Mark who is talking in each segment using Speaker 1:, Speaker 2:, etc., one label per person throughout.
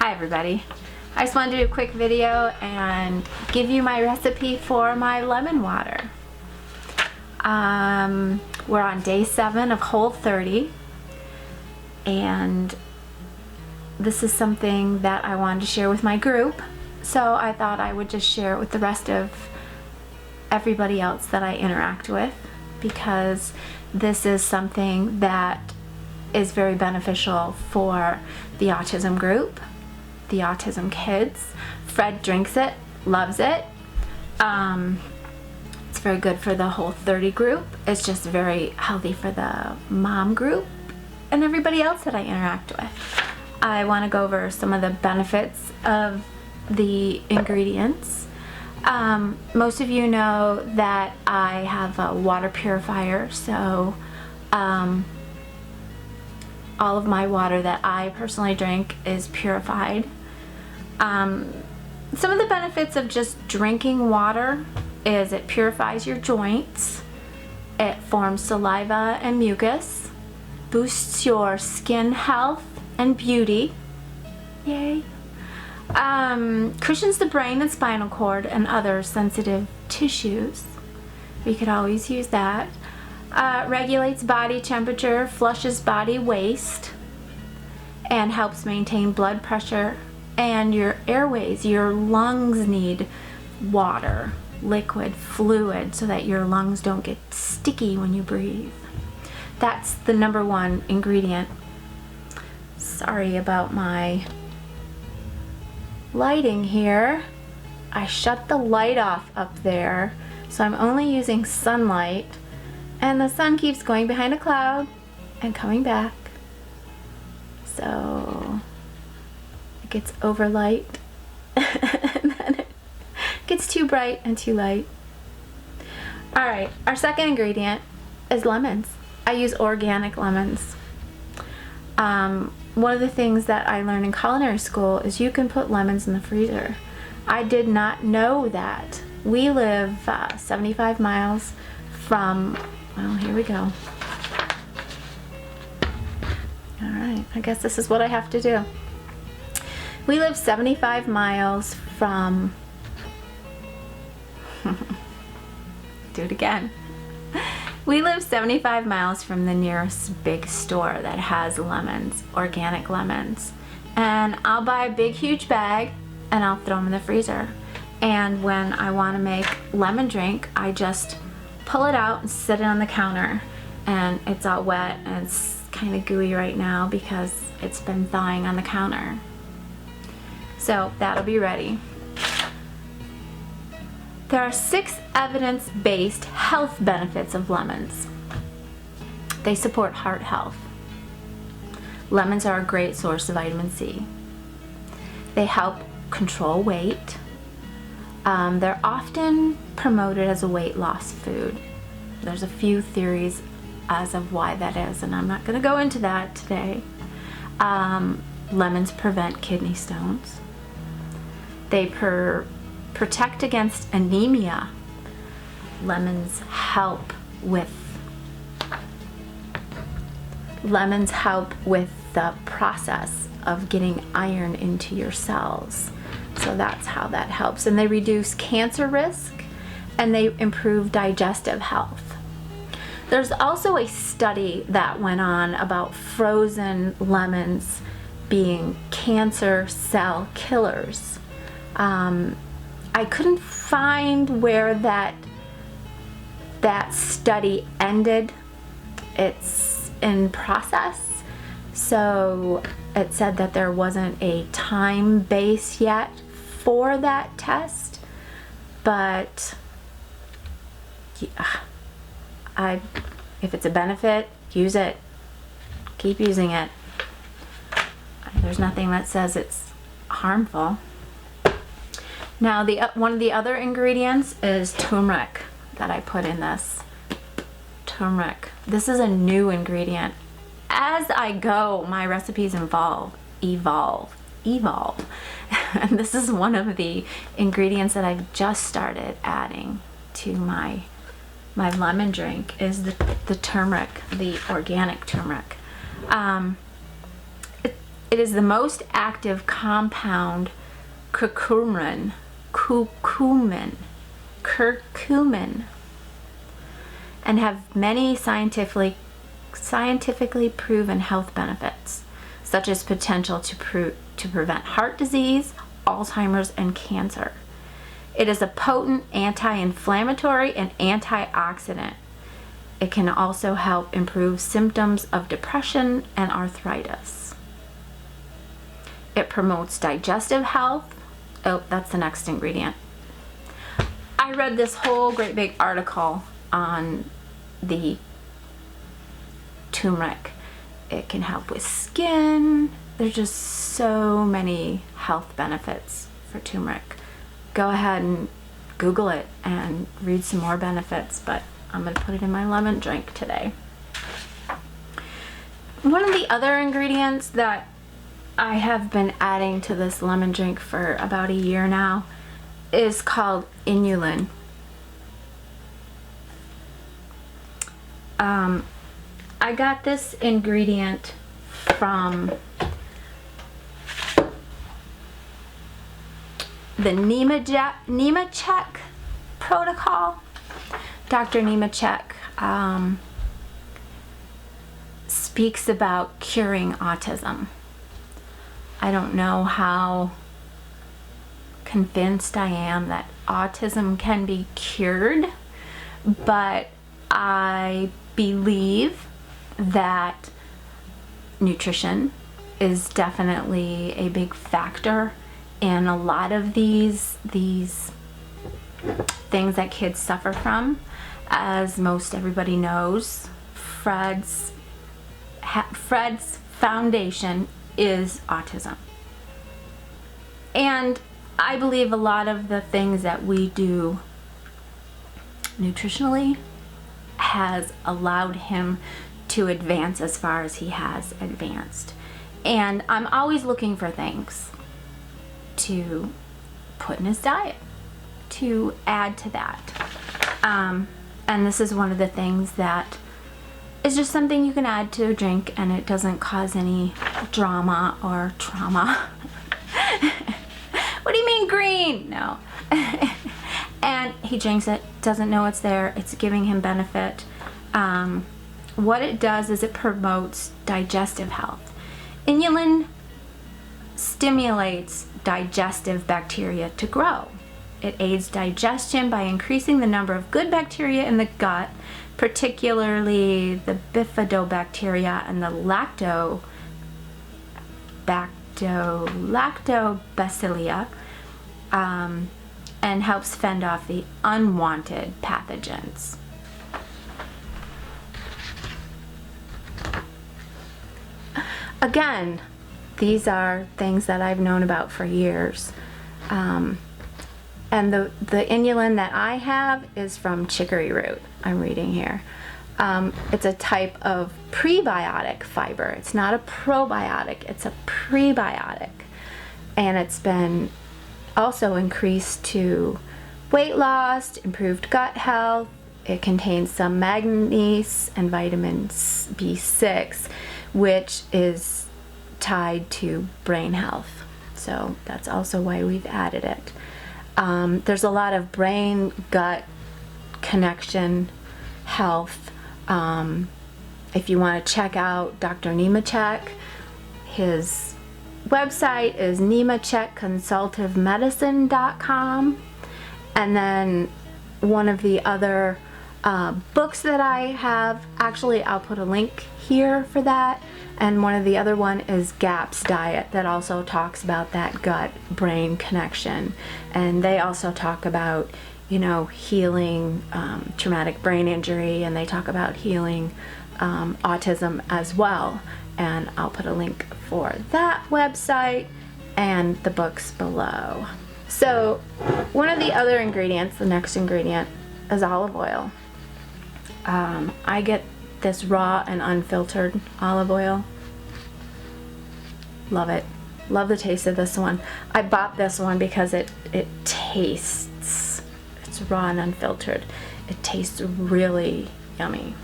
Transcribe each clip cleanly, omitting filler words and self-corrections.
Speaker 1: Hi everybody. I just wanted to do a quick video and give you my recipe for my lemon water. We're on day 7 of Whole30, and this is something that I wanted to share with my group, so I thought I would just share it with the rest of everybody else that I interact with, because this is something that is very beneficial for the autism group, the autism kids. Fred drinks it, loves it. It's very good for the Whole30 group. It's just very healthy for the mom group and everybody else that I interact with. I want to go over some of the benefits of the ingredients. Most of you know that I have a water purifier, so all of my water that I personally drink is purified. Some of the benefits of just drinking water is it purifies your joints, it forms saliva and mucus, boosts your skin health and beauty, yay, cushions the brain and spinal cord and other sensitive tissues. We could always use that. Regulates body temperature, flushes body waste, and helps maintain blood pressure and your airways. Your lungs need water, liquid, fluid, so that your lungs don't get sticky when you breathe. That's the #1 ingredient. Sorry about my lighting here. I shut the light off up there, so I'm only using sunlight, and the sun keeps going behind a cloud and coming back, so it gets overlight and then it gets too bright and too light. Alright, our second ingredient is lemons. I use organic lemons. One of the things that I learned in culinary school is you can put lemons in the freezer. I did not know that. We live 75 miles from, well, here we go. Alright, I guess this is what I have to do. We live 75 miles from, do it again. We live 75 miles from the nearest big store that has lemons, organic lemons. And I'll buy a big huge bag and I'll throw them in the freezer. And when I want to make lemon drink, I just pull it out and sit it on the counter, and it's all wet and it's kind of gooey right now because it's been thawing on the counter. So that'll be ready. There are 6 evidence-based health benefits of lemons. They support heart health. Lemons are a great source of vitamin C. They help control weight. They're often promoted as a weight loss food. There's a few theories as of why that is, and I'm not going to go into that today. Lemons prevent kidney stones. They protect against anemia. Lemons help with the process of getting iron into your cells. So that's how that helps. And they reduce cancer risk, and they improve digestive health. There's also a study that went on about frozen lemons being cancer cell killers. I couldn't find where that study ended. It's in process, so it said that there wasn't a time base yet for that test, but yeah, if it's a benefit, use it. Keep using it. There's nothing that says it's harmful. Now, one of the other ingredients is turmeric that I put in this. Turmeric. This is a new ingredient. As I go, my recipes evolve. And this is one of the ingredients that I've just started adding to my lemon drink, is the turmeric, the organic turmeric. It is the most active compound curcumin, and have many scientifically proven health benefits, such as potential to prevent heart disease, Alzheimer's, and cancer. It is a potent anti-inflammatory and antioxidant. It can also help improve symptoms of depression and arthritis. It promotes digestive health. Oh, that's the next ingredient. I read this whole great big article on the turmeric. It can help with skin. There's just so many health benefits for turmeric. Go ahead and Google it and read some more benefits, but I'm going to put it in my lemon drink today. One of the other ingredients that I have been adding to this lemon drink for about a year now is called Inulin. I got this ingredient from the Nemechek protocol. Dr. Nemechek speaks about curing autism. I don't know how convinced I am that autism can be cured, but I believe that nutrition is definitely a big factor in a lot of these things that kids suffer from. As most everybody knows, Fred's foundation is autism. And I believe a lot of the things that we do nutritionally has allowed him to advance as far as he has advanced. And I'm always looking for things to put in his diet to add to that. And this is one of the things that is just something you can add to a drink and it doesn't cause any drama or trauma. What do you mean green? No. And he drinks it, doesn't know it's there, it's giving him benefit. What it does is it promotes digestive health. Inulin stimulates digestive bacteria to grow. It aids digestion by increasing the number of good bacteria in the gut, particularly the bifidobacteria and the lactobacillia, and helps fend off the unwanted pathogens. Again, these are things that I've known about for years. And the inulin that I have is from chicory root, I'm reading here. It's a type of prebiotic fiber. It's not a probiotic, it's a prebiotic. And it's been also increased to weight loss, improved gut health. It contains some manganese and vitamin B6, which is tied to brain health. So that's also why we've added it. There's a lot of brain-gut connection health. If you want to check out Dr. Nemechek, his website is nemechekconsultivemedicine.com. And then one of the other books that I have, actually I'll put a link here for that, and one of the other one is GAPS Diet that also talks about that gut-brain connection. And they also talk about, you know, healing traumatic brain injury, and they talk about healing autism as well. And I'll put a link for that website and the books below. So one of the other ingredients, the next ingredient, is olive oil. I get this raw and unfiltered olive oil. Love it. Love the taste of this one. I bought this one because it tastes, it's raw and unfiltered. It tastes really yummy.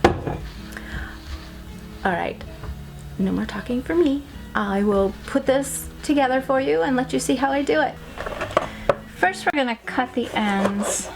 Speaker 1: All right, no more talking for me. I will put this together for you and let you see how I do it. First, we're going to cut the ends.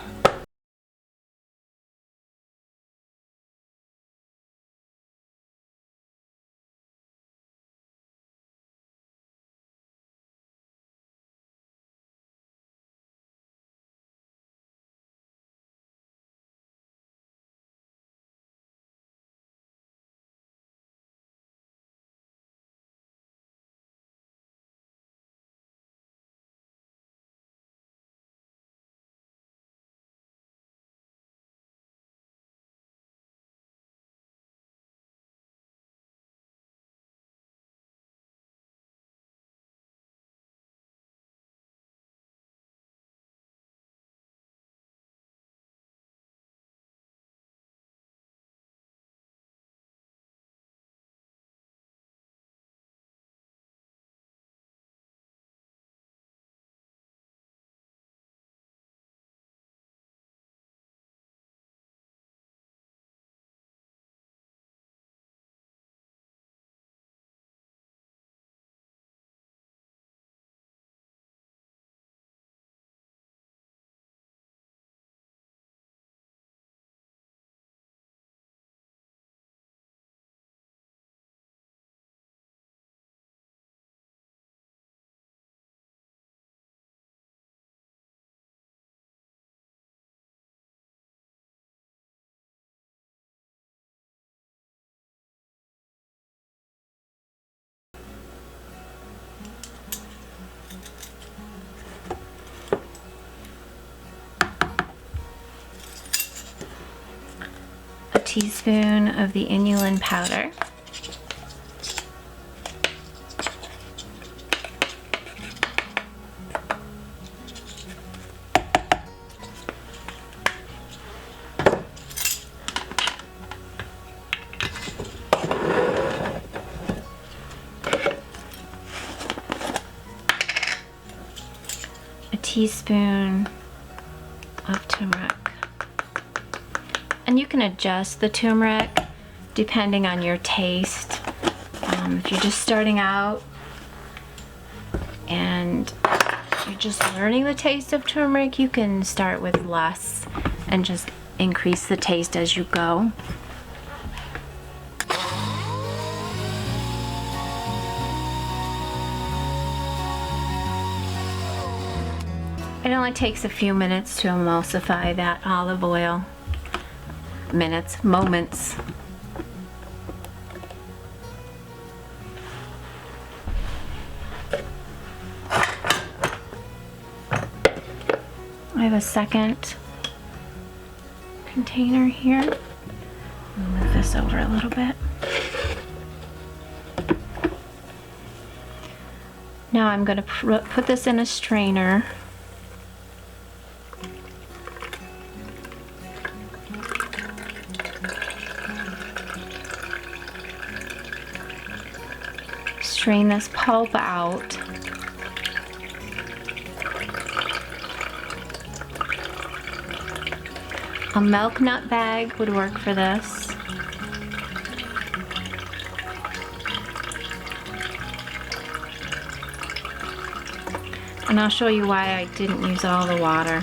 Speaker 1: A teaspoon of the inulin powder. A teaspoon of turmeric. And you can adjust the turmeric depending on your taste. If you're just starting out and you're just learning the taste of turmeric, you can start with less and just increase the taste as you go. It only takes a few minutes to emulsify that olive oil. Moments. I have a second container here. I'll move this over a little bit. Now I'm going to put this in a strainer. Strain this pulp out. A milk nut bag would work for this. And I'll show you why I didn't use all the water.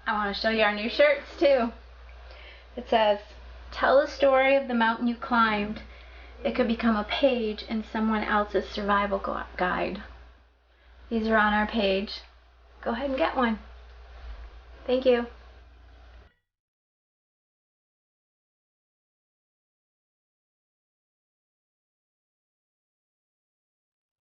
Speaker 1: I want to show you our new shirts too. It says, tell the story of the mountain you climbed. It could become a page in someone else's survival guide. These are on our page. Go ahead and get one. Thank you.